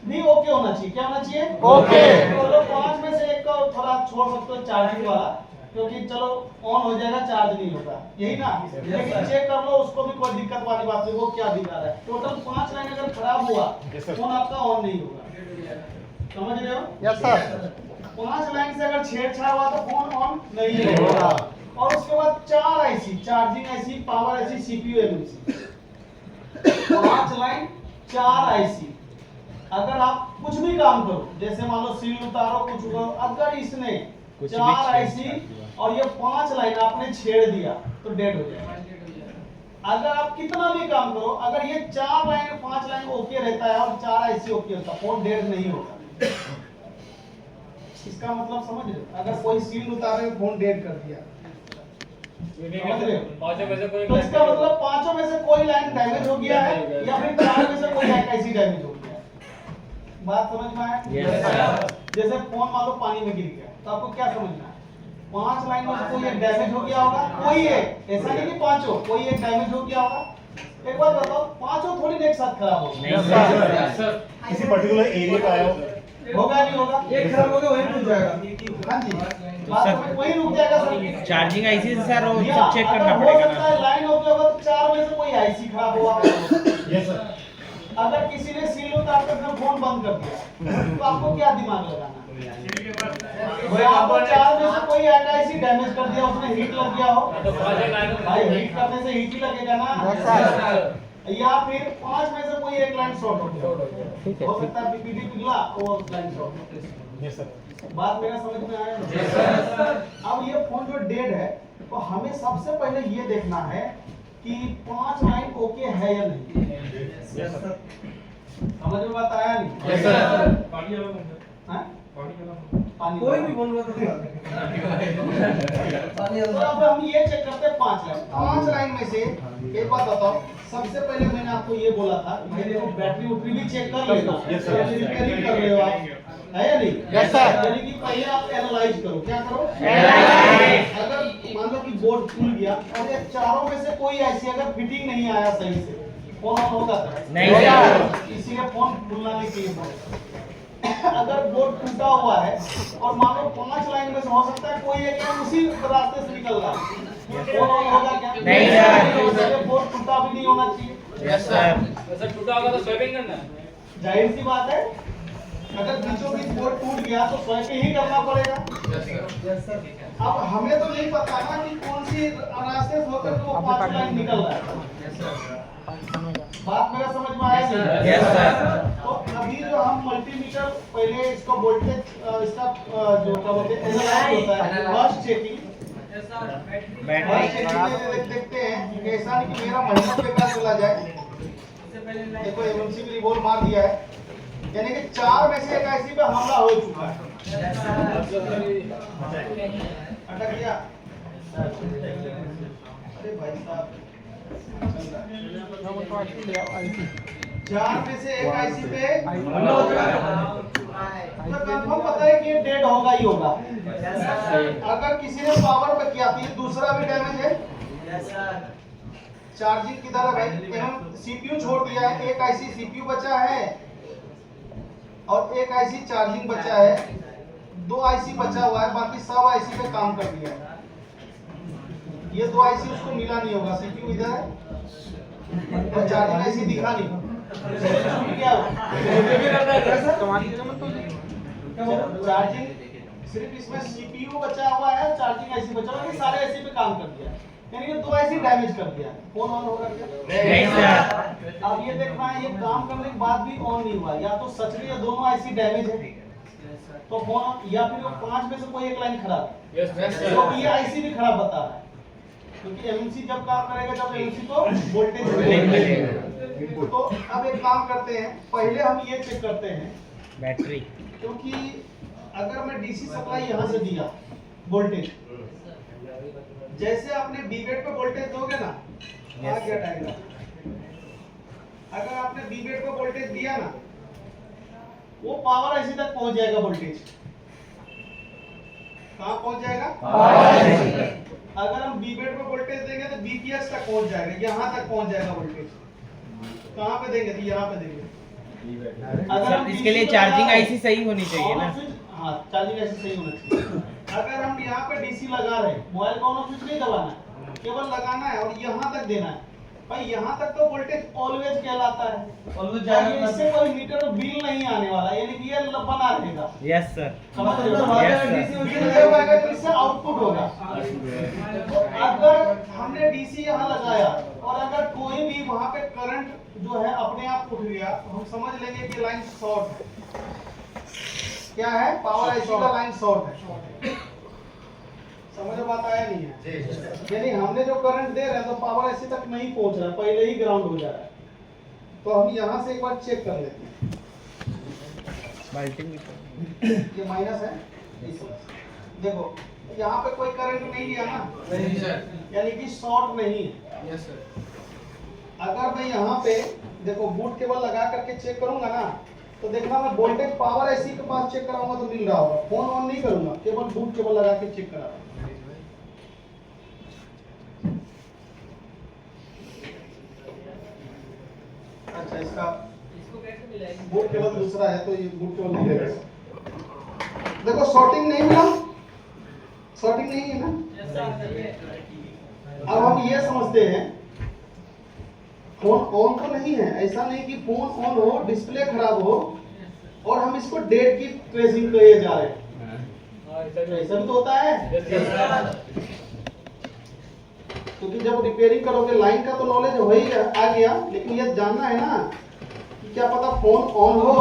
नहीं ओके होना चाहिए। क्या होना चाहिए? ओके। तो 5 में से एक का थोड़ा छोड़ सकते हो, चार्जिंग वाला, क्योंकि चलो ऑन हो जाएगा, चार्ज नहीं होगा, यही ना। लेकिन चेक कर लो, उसको भी कोई दिक्कत वाली बात नहीं, वो क्या दिखा रहा है। टोटल 5 लाइन अगर खराब हुआ फोन आपका ऑन नहीं होगा, समझ रहे हो? Yes sir. 5 लाइन से अगर छेड़छाड़ हुआ तो फोन ऑन नहीं होगा। और उसके बाद 4 IC, charging IC, power IC, CPU MMC, 5 line 4 IC. अगर आप कुछ भी काम करो, जैसे मान लो सील उतारो, कुछ करो, अगर इसने 4 आईसी और ये 5 लाइन आपने छेड़ दिया तो डेड हो जाएगा। अगर आप कितना भी काम करो, अगर ये 4 लाइन 5 लाइन ओके रहता है और 4 आईसी ओके होता है, फोन डेड नहीं होगा। इसका मतलब समझ रहे हो? अगर कोई सील उतारे फोन डेड कर दिया, समझ रहे हो? तो इसका मतलब 5 में से कोई लाइन डैमेज हो गया है या फिर 4 में से कोई लाइन ऐसी डैमेज हो गया है। बात समझ में आया? जैसे फोन मान लो पानी में गिर गया तो आपको क्या समझना है? 5 लाइन में से कोई एक डैमेज हो गया होगा, कोई एक, ऐसा नहीं कि पांचों, कोई एक डैमेज हो गया होगा। एक बात बताओ, पांचों थोड़ी ना एक साथ खराब होगा, किसी पर्टिकुलर एरिया का आया होगा नहीं होगा? एक खराब हो गया वही रुक जाएगा। हाँ जी, बात समझ, वही रुक जाएगा सर। चार्जिंग आईसी से सर वो या सब चेक अगर करना हो पड़ेगा सकता है ना। लाइन ओके होगा तो 4 में से कोई आईसी खराब हुआ। Yes sir. अगर किसी ने सील उतार कर फोन बंद कर दिया तो आपको क्या दिमाग लगाना? भाई आपको 4 में से कोई आईसी डैमेज कर दिया, उसने हीट लग गया हो, भाई हीट करने से हीट ही लगेगा ना। या फिर 5 में से कोई एक लाइन शॉर्ट हो गया, ठीक है, हो सकता है पीपीडी पिघला और लाइन शॉर्ट। Yes sir. बात मेरा समझ में आया? अब ये फोन जो डेड है तो हमें सबसे पहले ये देखना है कि 5 लाइन ओके है या नहीं। Yes sir. समझ में बात आया नहीं? Yes sir. हाँ? पानी कोई भी बोल रहा तो अब हम ये चेक करते हैं 5 लाइन में से। एक बात बताओ, सबसे पहले मैंने आपको ये बोला था कि देखो बैटरी उटरी भी चेक कर लेना। Yes, sir. रिपेयरिंग कर रहे हो आप, है या नहीं? Yes, sir. यानी कि पहले आप एनालाइज करो। क्या करो? Analyze. अगर मान लो कि बोर्ड खुल गया और ये चारों में से कोई ऐसी अगर फिटिंग नहीं आया सही से, फोन ऑन होगा? नहीं सर। इसीलिए फोन खुलना नहीं चाहिए। अगर बोर्ड टूटा हुआ है और मान लो 5 लाइन में से हो सकता है कोई एक लाइन उसी रास्ते से निकल रहा है, फोन ऑन होगा क्या? नहीं सर। बोर्ड टूटा भी नहीं होना चाहिए। Yes sir. टूटा होगा तो स्वैपिंग करना। जाहिर सी बात है, अगर बीचों बीच बोर्ड टूट गया तो स्वैपिंग ही करना पड़ेगा। अब हमें तो नहीं पता ना कि कौन सी रास्ते से होकर तो 5 लाइन निकल रहा है। बात मेरा समझ में आया नहीं? Yes sir. तो अभी जो हम मल्टीमीटर पहले इसको वोल्टेज इसका जो क्या बोलते हैं एनालाइज होता है, फर्स्ट चेकिंग। बैटरी देखते हैं कि ऐसा नहीं कि मेरा महीना बेकार चला जाए। देखो एमएमसी भी रिवॉल्व मार दिया है, यानी कि 4 में से एक आईसी पे हमला हो चुका है। अटक गया। अरे भाई साहब, 4 में से एक आईसी पे हमला हो चुका है, तो कंफर्म पता है कि ये डेड होगा ही होगा। अगर किसी ने पावर पे किया तो ये दूसरा भी डैमेज है। चार्जिंग किधर है भाई? हम सीपीयू छोड़ दिया है, एक आईसी सीपीयू बचा है और एक आईसी चार्जिंग बचा है, 2 आईसी बचा हुआ है, बाकी सब आईसी पे काम कर दिया है। ये 2 आईसी उसको मिला नहीं होगा, सीपीयू इधर है और चार्जिंग आईसी दिखा नहीं, छूट गया। चार्जिंग सिर्फ इसमें सीपीयू बचा हुआ है, चार्जिंग आईसी बचा हुआ है, सारे आईसी पे काम कर दिया, यानी कि 2 आईसी डैमेज कर दिया। फोन ऑन होगा क्या? नहीं सर। अब ये देखना है, ये काम करने के बाद भी ऑन नहीं हुआ, या तो सच में ये दोनों आईसी डैमेज है तो फोन, या फिर 5 में से कोई एक लाइन खराब है। तो ये आईसी भी खराब बता रहा है, क्योंकि एमएमसी जब काम करेगा जब एमएमसी को वोल्टेज मिलेगा। तो अब एक काम करते हैं, पहले हम ये चेक करते हैं बैटरी, क्योंकि अगर मैं डीसी सप्लाई यहाँ से दिया वोल्टेज, जैसे आपने बीबेड पे वोल्टेज दोगे ना, आ गया डायग्राम। अगर आपने बीबेड पे वोल्टेज दिया ना, वो पावर आईसी तक पहुंच जाएगा वोल्टेज। कहाँ पहुंच जाएगा? अगर हम बीबेड पे वोल्टेज देंगे तो बीपीएस तक पहुंच जाएगा, यहाँ तक पहुंच जाएगा वोल्टेज। कहाँ पे देंगे? तो यहाँ पे देंगे। अगर हम इसके लिए DC चार्जिंग लगाए- आईसी सही होनी चाहिए ना। हाँ, चार्जिंग आईसी सही होना चाहिए। अगर हम यहाँ पे डीसी लगा रहे हैं, मोबाइल का ऑन ऑफ स्विच नहीं दबाना है, केवल लगाना है और यहाँ तक देना है। भाई यहाँ तक तो वोल्टेज ऑलवेज कहलाता है, ऑलवेज और ये इससे कोई मीटर बिल नहीं आने वाला, यानी कि ये बना रहेगा। Yes sir. समझ रहे हो? Yes, sir. डीसी होगा तो इससे आउटपुट होगा। तो अगर हमने डीसी यहाँ लगाया और अगर कोई भी वहाँ पे करंट जो है अपने आप उठ गया, तो हम समझ लेंगे कि लाइन शॉर्ट है। क्या है? पावर आईसी का लाइन शॉर्ट है। समझ में बात आया नहीं है? यानी हमने जो करंट दे रहे हैं तो पावर आईसी तक नहीं पहुंच रहा है, पहले ही ग्राउंड हो जा रहा है। तो हम यहाँ से एक बार चेक कर लेते हैं। ये माइनस है, देखो यहाँ पे कोई करंट नहीं गया ना, नहीं सर। यानी कि शॉर्ट नहीं है। Yes sir. अगर मैं यहाँ पे देखो बूट केबल लगा करके चेक करूंगा ना, तो देखना मैं वोल्टेज पावर आईसी के पास चेक कराऊंगा तो मिल रहा होगा। फोन ऑन नहीं करूंगा, केवल बूट केबल लगा के चेक करा। अच्छा, इसका बूट केबल दूसरा है तो ये बूट केबल नहीं लगेगा। देखो शॉर्टिंग नहीं मिला, शॉर्टिंग नहीं है ना। अब हम ये समझते हैं फोन ऑन तो नहीं है, ऐसा नहीं कि फोन ऑन हो डिस्प्ले खराब हो और हम इसको डेट की ट्रेसिंग किए जा रहे हैं। ऐसा भी तो होता है, क्योंकि जब रिपेयरिंग करोगे लाइन का तो नॉलेज हो ही आ गया, लेकिन ये जानना है ना कि क्या पता फोन ऑन हो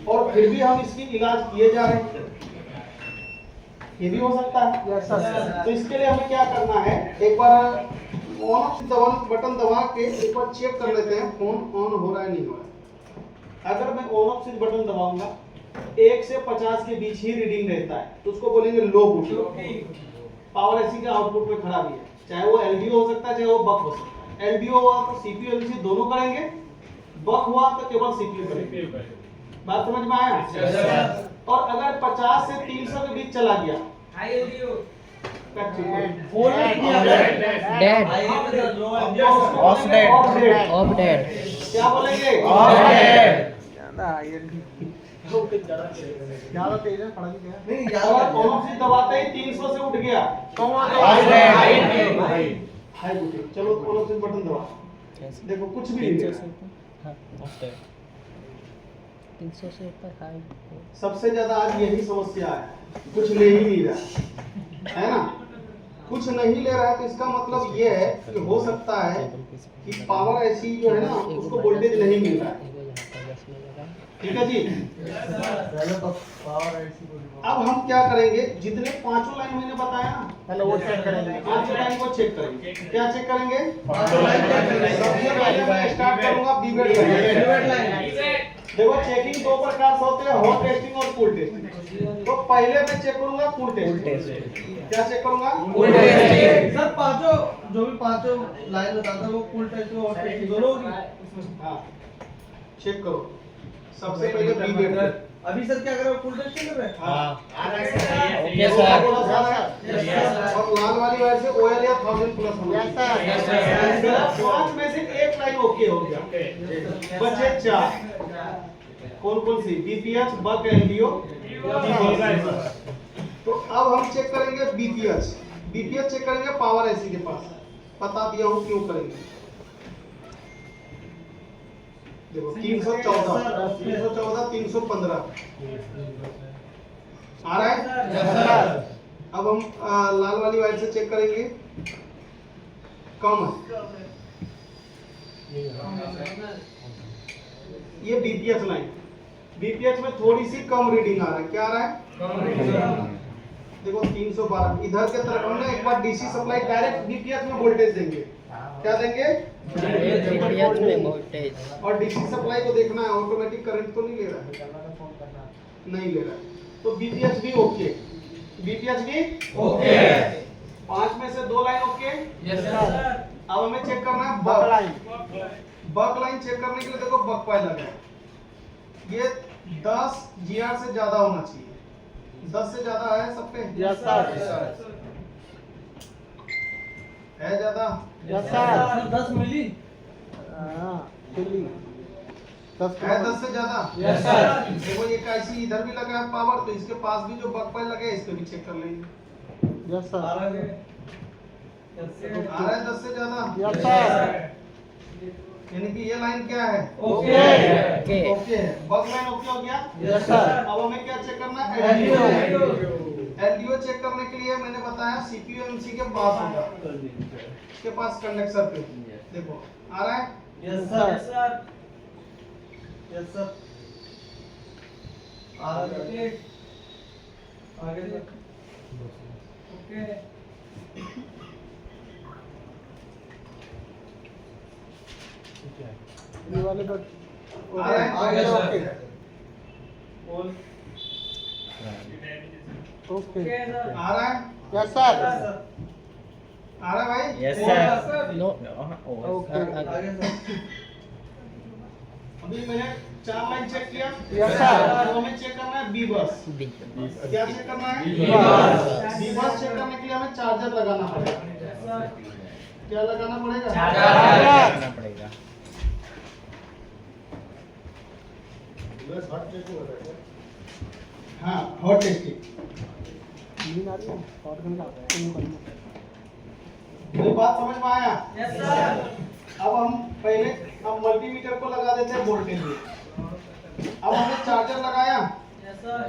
और फिर भी हम इसकी इलाज किए जा रहे हैं, ये भी हो सकता है। तो इसके लिए हमें क्या करना है, एक बार ऑन ऑफ बटन दबा के एक बार चेक कर लेते हैं फोन ऑन हो रहा है नहीं हो रहा है। अगर मैं ऑन ऑफ स्विच बटन दबाऊंगा 1 से 50 के बीच ही रीडिंग रहता है, तो उसको बोलेंगे लो बूट। पावर आईसी के आउटपुट में खराबी है, चाहे वो एलडीओ हो सकता है, चाहे वो बक हो सकता है। एलडीओ हुआ तो सीपीयू एलसी दोनों करेंगे, बक हुआ तो केवल सीपीयू करेंगे। बात समझ में आया? और अगर 50 से 300 के बीच चला गया, ऑफ डेड क्या बोलेंगे? ज्यादा तेज है, पढ़ा नहीं नहीं, अगर ऑन ऑफ स्विच दबाते ही 300 से उठ गया, हाई वोल्टेज। चलो ऑन ऑफ स्विच बटन दबा, देखो कुछ भी नहीं है। 300 से ऊपर हाई। सबसे ज्यादा आज यही समस्या है, कुछ ले ही नहीं रहा है ना। कुछ नहीं ले रहा है तो इसका मतलब ये है कि हो सकता है कि पावर आईसी जो है ना उसको वोल्टेज नहीं मिल रहा है। ठीक है जी। अब हम क्या करेंगे, जितने पांचों लाइन मैंने बताया ना, पहले वो चेक करेंगे। पांचों लाइन को चेक करेंगे। क्या चेक करेंगे? सबसे पहले मैं स्टार्ट करूंगा बीवेट लाइन। देखो चेकिंग दो प्रकार से होते हैं, हॉट टेस्टिंग और कूल टेस्टिंग। तो पहले मैं चेक करूंगा कूल टेस्ट। क्या चेक करूंगा? Cool test. सर पांचों जो भी पांचों लाइन बताता है वो कूल टेस्ट और टेस्ट दोनों होगी। हाँ, चेक करो। सबसे पहले बीवेट। अभी सर क्या कर रहे हो, कूल टेस्ट कर रहे हैं? हाँ, ओके सर। और लाल वाली वायर से ओएल या 1000 प्लस होना चाहिए। 5 में से एक लाइन ओके हो गया, बचे 4। कौन कौन सी? बीपीएच, बक, एलडीओ। तो अब हम चेक करेंगे बीपीएच। बीपीएच चेक करेंगे पावर आईसी के पास, बता दिया हूं क्यों करेंगे। देखो 314, 315 आ रहा है। अब हम लाल वाली वायर से चेक करेंगे, कम है। ये बीपीएच लाइन, बीपीएच में थोड़ी सी कम रीडिंग आ रहा है। क्या आ रहा है? देखो 312। इधर के तरफ हमने एक बार डीसी सप्लाई डायरेक्ट बीपीएच में वोल्टेज देंगे। क्या देंगे? बीपीएच में वोल्टेज। और डीसी सप्लाई को देखना है ऑटोमेटिक करंट तो नहीं ले रहा है, नहीं ले रहा है। तो बीपीएच भी ओके, बीपीएच भी ओके। 5 में से 2 लाइन ओके। Yes sir. अब हमें चेक करना है बक लाइन। बक लाइन चेक करने के लिए देखो बक कॉइल लगा है, ये 10 जीआर से ज्यादा होना चाहिए। 10 से ज्यादा है सब पे? Yes sir. है ज्यादा? Yes sir. 10 मिली। हां, दिल्ली है 10 से ज्यादा? Yes sir. देखो एक ऐसी इधर भी लगा है पावर, तो इसके पास भी जो बग कॉइल लगे हैं, इसको भी चेक कर लेंगे। Yes sir. आ रहा है 10 से ज्यादा? Yes sir. यानी कि ये लाइन क्या है? ओके। ओके है। बग लाइन ओके हो गया? Yes sir. अब हमें क्या चेक करना है? LDO। एलडीओ चेक करने के लिए मैंने बताया सीपीयू एमसी के पास होगा, इसके पास कंडक्टर पे। देखो आ रहा है? Yes sir. Yes sir. आ रहा है। आगे ओके ये वाले बट आ रहा है? आगे सर। ओके। बोल। ओके। आ रहा है? Yes sir. आ रहा है भाई? Yes sir. No okay. आगे सर। अभी मैंने 4 लाइन चेक किया। Yes sir. अब हमें चेक करना है बी बस। क्या चेक करना है? बी बस। बी बस चेक करने के लिए हमें चार्जर लगाना पड़ेगा। क्या लगाना पड़ेगा? करना पड़ेगा। हाँ, हॉट टेस्टिंग। नींद आ रही है और करना तुम करना। मेरी बात समझ में आया? Yes sir. अब हम पहले मल्टीमीटर को लगा देते हैं वोल्टेज में। अब हमने चार्जर लगाया। Yes sir.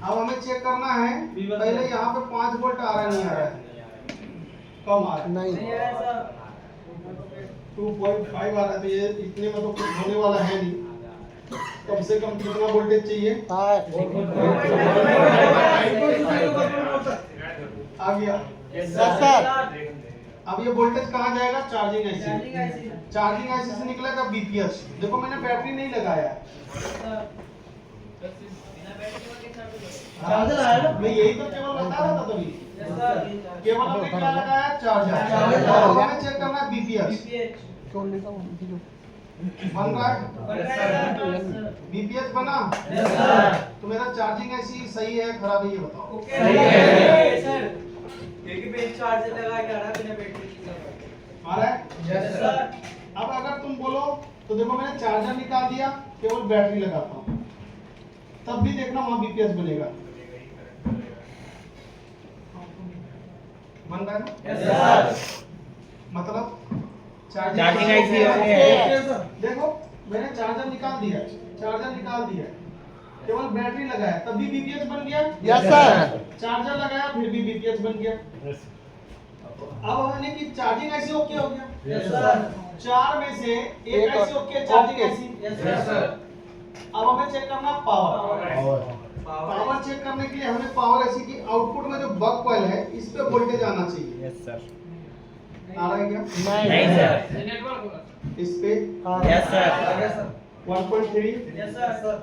अब हमें चेक करना है पहले यहाँ पे 5 वोल्ट आ रहा है नहीं आ रहा है? कम आ रहा है? नहीं। नहीं है सर। 2.5 आ रहा है, तो ये इतने में तो कुछ होने वाला है नहीं। कम से कम कितना वोल्टेज चाहिए? हाँ। आ गया। Yes sir. अब ये वोल्टेज कहाँ जाएगा? Charging charging IC. IC. Charging IC से निकलेगा बीपीएस। देखो मैंने बैटरी नहीं लगाया है। चार्जर आया ना? मैं यही तो केवल बता रहा था तभी। Yes sir. केवल हमने क्या लगाया? चार्जर। चार्जर। अब हमें चेक करना है बीपीएस। बीपीएच छोड़ लेता हूँ जो बन रहा है? बन रहा है सर। बीपीएस बना? Yes sir. तो मेरा चार्जिंग ऐसी सही है खराब है ये बताओ। ओके सही है सर। क्योंकि मैं चार्जर लगा के आ रहा बिना बैटरी की सब। आ रहा है? Yes sir. अब अगर तुम बोलो तो देखो मैंने चार्जर निकाल दिया, केवल बैटरी लगाता हूँ, तब भी देखना वहां बीपीएस बनेगा। बन रहा है ना? Yes sir. मतलब चार्जिंग आईसी ओके है। देखो मैंने चार्जर निकाल दिया, केवल बैटरी लगाया तब भी बीपीएस बन गया। Yes sir. चार्जर लगाया फिर भी बीपीएस बन गया। अब हमने कि चार्जिंग ऐसी ओके हो गया। Yes sir. 4 में से एक एक ऐसी ओके चार्जिंग ओके। ऐसी। Yes sir. अब हमें चेक करना पावर। पावर चेक करने के लिए हमें पावर ऐसी कि आउटपुट में जो बग कॉइल है इस पे वोल्टेज आना चाहिए। Yes sir. आ रहा है क्या? नहीं सर। इस पे हाँ। Yes sir. 1.3, yes sir.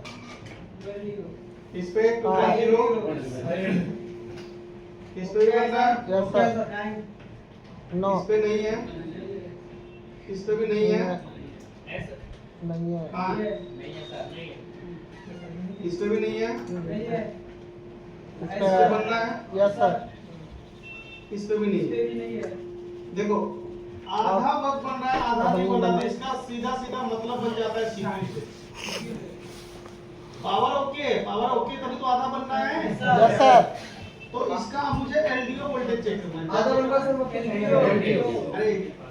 इस पे 2.0, इस पे भी बन रहा है, यस सर। नो। इस पे नहीं है, इस पे भी नहीं है, नहीं है। हाँ इस पे भी नहीं है, इस इस पे बन रहा है, यस सर। इस पे भी नहीं है। देखो आधा बग बन रहा है आधा नहीं बन रहा, तो इसका सीधा सीधा मतलब बन जाता है सीपीयू से। पावर ओके तभी तो आधा बन रहा है। Yes sir. तो इसका मुझे एलडीओ वोल्टेज चेक करना है। आधा बन रहा है सर,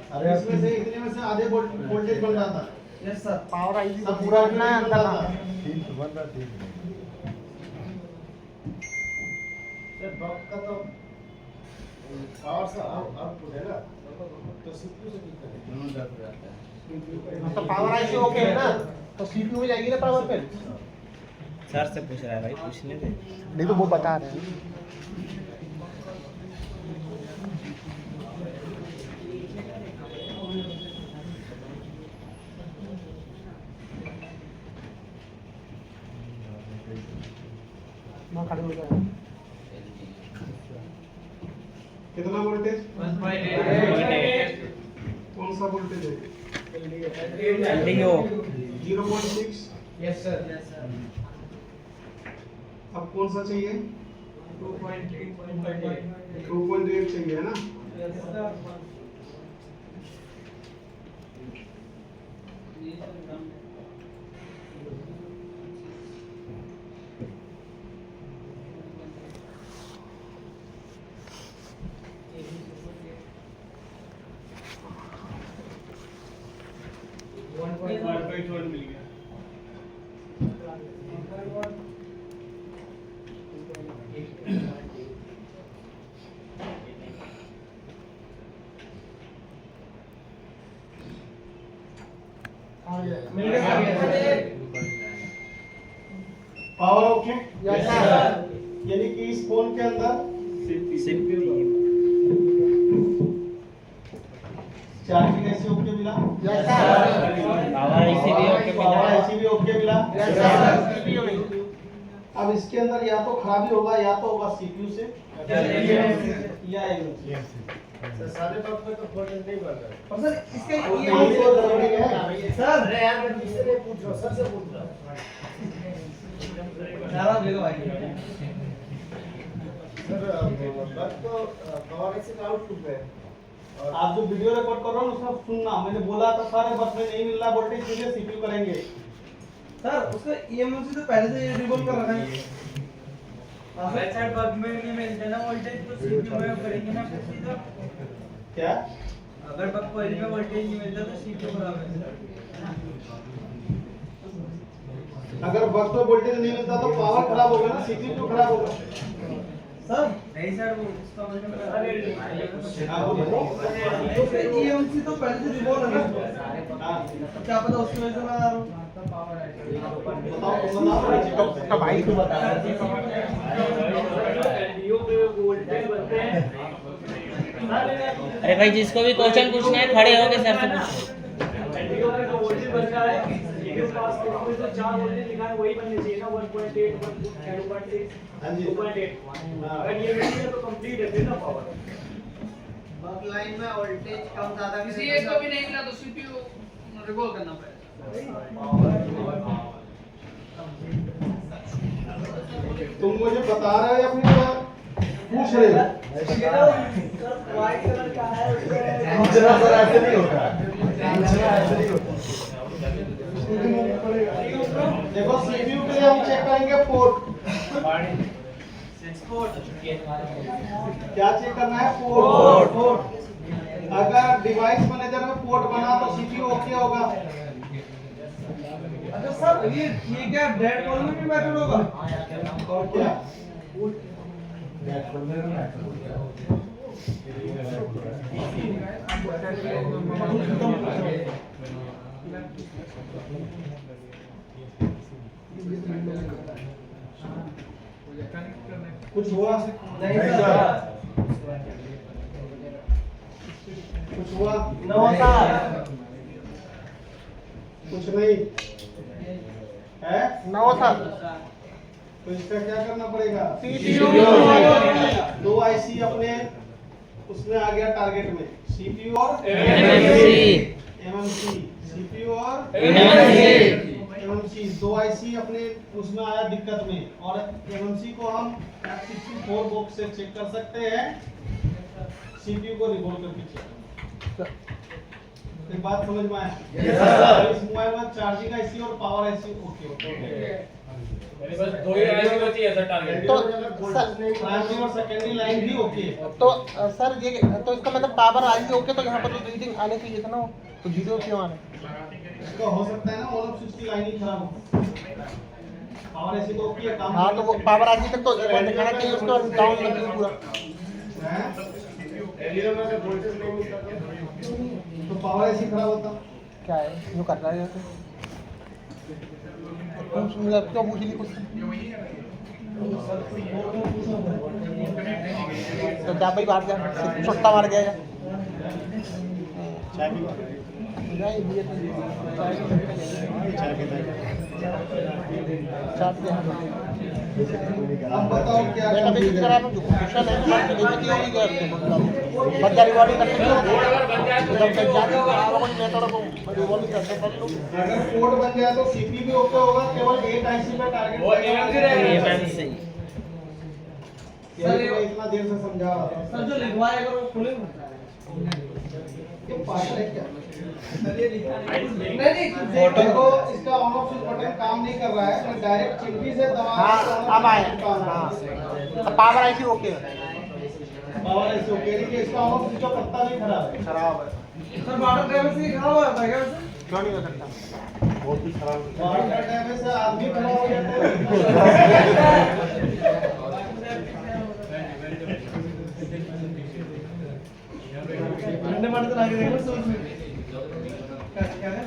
अरे इसमें से इतने में से आधे वोल्टेज बन रहा था। Yes sir. पावर आईसी सब पूरा पूरा करना है अंदर ना। बग का तो पावर से आउटपुट है ना, तो सीपीयू से दिक्कत है। मतलब पावर आईसी ओके है ना, तो सीपीयू में जाएगी ना पावर फिर। सर से पूछ रहा है भाई, पूछने दे। नहीं तो वो बता रहे हैं। खड़े हो जाए। कितना वोल्टेज? 1.8। कौन सा वोल्टेज है? LDO 0.6। Yes sir. Yes sir. अब कौन सा चाहिए? 2.8 चाहिए है ना? Yes sir. Power okay yes sir. यानी कि इस फोन के अंदर चार्जिंग ऐसे ओके मिला, यस सर। पावर IC भी ओके मिला। पावर IC भी ओके मिला। Yes sir. अब इसके अंदर या तो खराबी होगा या तो होगा सीपीयू से या एमएमसी। सर सारे पक्ष में तो वोल्टेज नहीं बढ़ रहा है। और सर इसका और ये यही तो गड़बड़ी है। सर अरे यार मैं किसी से पूछ रहा हूँ, सर से पूछ रहा हूँ। सारा देखो भाई। सर बस तो पावर ऐसे आउटपुट है। आप जो वीडियो रिकॉर्ड कर रहे हो उसमें सुनना, मैंने बोला था सारे बस में नहीं मिल रहा वोल्टेज, इसलिए सीपीयू करेंगे। सर उसका EMC तो पहले से रिवॉल्व कर रखा है। बैक साइड बग में नहीं मिलते ना वोल्टेज तो सीपीयू में करेंगे ना फिर सीधा। क्या अगर बग कॉइल में वोल्टेज नहीं मिलता तो सीपीयू खराब है। अगर बस में वोल्टेज नहीं मिलता तो पावर खराब होगा ना, सीपीयू क्यों खराब होगा? सर नहीं सर वो उसका मतलब हाँ, बोलो। उसका EMC तो पहले से रिवॉल्व है ना। हाँ, क्या पता उसकी वजह से मैं आ रहा हूँ। बताओ तुम बताओ। तो भाई तुम बता। अरे भाई जिसको भी क्वेश्चन पूछना है खड़े होके सर से पूछो। हाँ जी। बग लाइन में वोल्टेज कम ज्यादा किसी एक को भी नहीं मिला तो सीपीयू रिवॉल्व करना पड़ेगा। तुम मुझे बता रहे हो या फिर पूछ रहे हो? व्हाइट कलर का है उसमें पूछना सर ऐसे नहीं होता। पूछना ऐसे नहीं होता। देखो सीपीयू के लिए हम चेक करेंगे पोर्ट। क्या चेक करना है? पोर्ट। अगर डिवाइस मैनेजर में पोर्ट बना तो सीपीयू ओके होगा। अच्छा सर ये क्या डेड कॉल में भी मैटर होगा? और क्या? कुछ हुआ? नहीं सर। कुछ हुआ? No sir. कुछ नहीं है? No sir. तो इसका क्या करना पड़ेगा? CPU। दो आईसी अपने उसमें आ गया टारगेट में, सीपीयू और एमएमसी। सीपीयू और एमएमसी दो आईसी अपने उसमें आया दिक्कत में, और एमएमसी को हम F64 बॉक्स से चेक कर सकते हैं, सीपीयू को रिवॉल्व करके चेक। एक बात समझ में आया? इस मोबाइल में चार्जिंग आईसी और पावर आईसी ओके। बस दो ही आईसी बची है सर टारगेट। तो सर प्राइमरी और सेकेंडरी लाइन भी ओके है। तो सर ये तो इसका मतलब पावर आई ओके तो यहाँ पर तो रीडिंग आने चाहिए था ना, तो जीरो क्यों आ रहा है? इसका हो सकता है ना ऑन ऑफ स्विच की लाइन ही खराब हो। पावर ऐसे तो ओके है काम। हाँ तो वो पावर आई तक तो दिखाना चाहिए उसको, डाउन लगी पूरा। तो पावर ऐसे खराब होता। क्या है जो कर रहा है यहाँ मतलब क्यों पूछ ली कुछ? तो क्या भाई बाहर जा सट्टा मार गया चाय पी अब बताओ क्या बेटा भी कंफ्यूजन करा है? मैं क्वेश्चन है बात नहीं की होगी क्या बच्चा रिकॉर्डिंग करते हो जब तक जाके आवाज में थोड़ा को रिकॉर्डिंग करते कर लो। अगर पोर्ट बन गया तो सीपी भी ओके होगा, केवल एक आईसी पे टारगेट वो एमएमसी रहेगा। एमएमसी सर ये इतना देर से समझा रहा था। सर जो लिखवाएगा वो खुले ये पागल है क्या? नहीं देखो इसका ऑन ऑफ स्विच बटन काम नहीं कर रहा है, तो डायरेक्ट चिमटी से दबा हाँ अब आए हाँ तो पावर ऐसी ओके है पावर ऐसे ओके नहीं कि इसका ऑन ऑफ स्विच का पत्ता भी खराब है। खराब है सर वाटर ड्राइवर से खराब हुआ था क्या वैसे? क्यों नहीं हो सकता बहुत ही खराब वाटर का डैमेज से आदमी खराब हो जाता ठंडे पानी तो लाके देखो सोच में क्या है?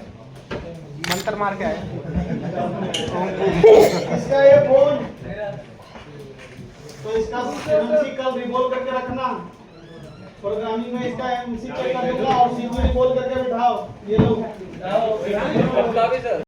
मंत्र मार के आए इसका ये फोन तो इसका एमसी कल रिवॉल्व करके रखना, प्रोग्रामिंग में इसका एमसी चेक कर दूंगा और सीपीयू रिवॉल्व करके बिठाओ ये लोग पक्का भी सर